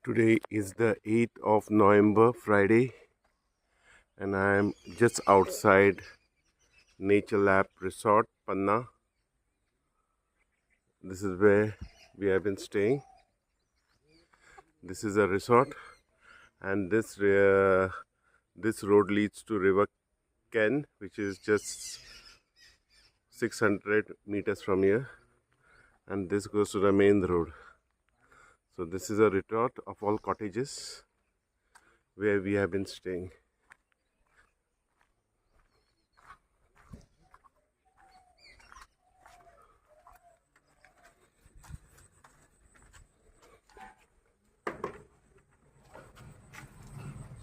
Today is the 8th of November, Friday, and I am just outside Nature Lab Resort, Panna. This is where we have been staying. This is a resort, and this road leads to River Ken, which is just 600 meters from here, and this goes to the main road. So this is a resort of all cottages where we have been staying.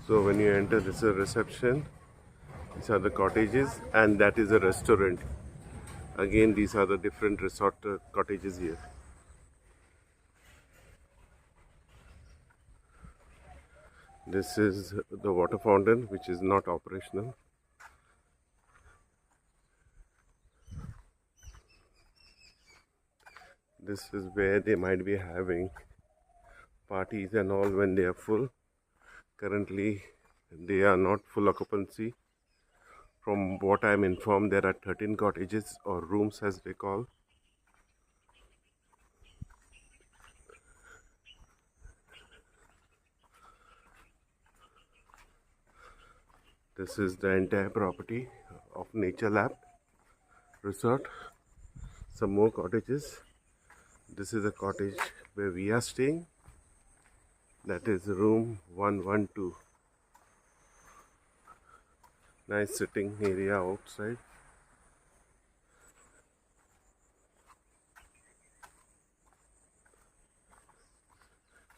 So when you enter, this is a reception. These are the cottages, and that is a restaurant. Again, these are the different resort cottages here. This is the water fountain, which is not operational. This is where they might be having parties and all when they are full. Currently, they are not full occupancy. From what I am informed, there are 13 cottages or rooms as they call. This is the entire property of Nature Lab Resort. Some more cottages. This is a cottage where we are staying. That is room 112. Nice sitting area outside.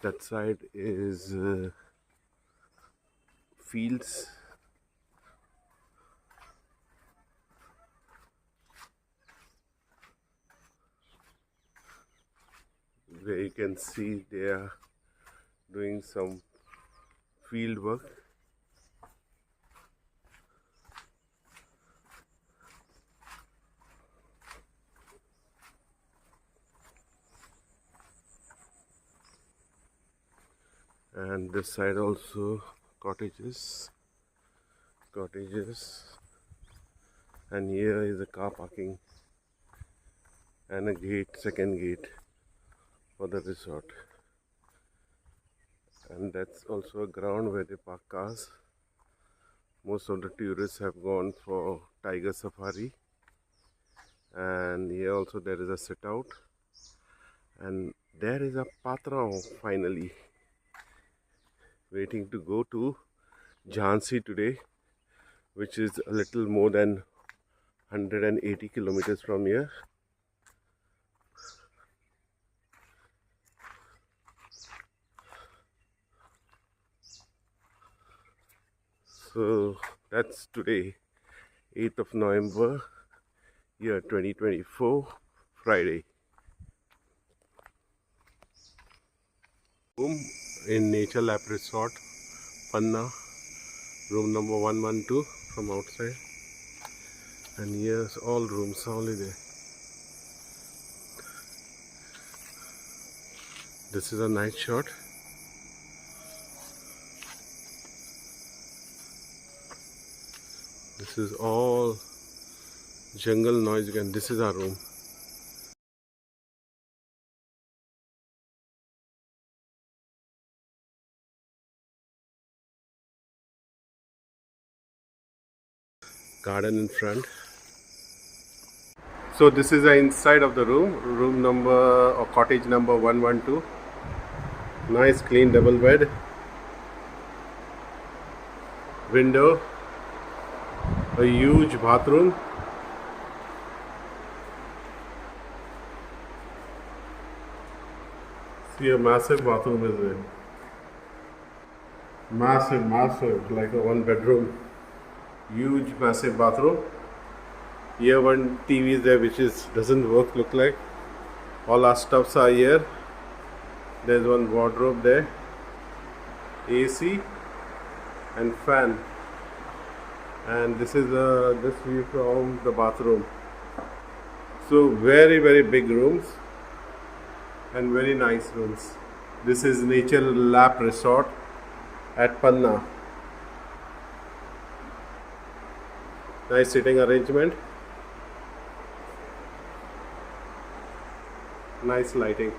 That side is fields. Where you can see they are doing some field work. And this side also cottages, and here is a car parking and a gate, second gate for the resort. And that's also a ground where they park cars. Most of the tourists have gone for tiger safari, and here also there is a sit out, and there is a patra finally waiting to go to Jhansi today, which is a little more than 180 kilometers from here. So that's today, 8th of November, year 2024, Friday. Room in Nature Lab Resort, Panna, room number 112 from outside. And here's all rooms only there. This is a night shot. This is all jungle noise again. This is our room. Garden in front. So this is the inside of the room number or cottage number 112. Nice clean double bed, window, a huge bathroom, see a massive bathroom is there, massive like a one bedroom, huge massive bathroom. Here one TV is there which doesn't work, look like. All our stuffs are here. There's one wardrobe there, AC and fan, and this is this view from the bathroom. So very big rooms and very nice rooms. This is Nature Lap Resort at Panna. Nice sitting arrangement. Nice lighting.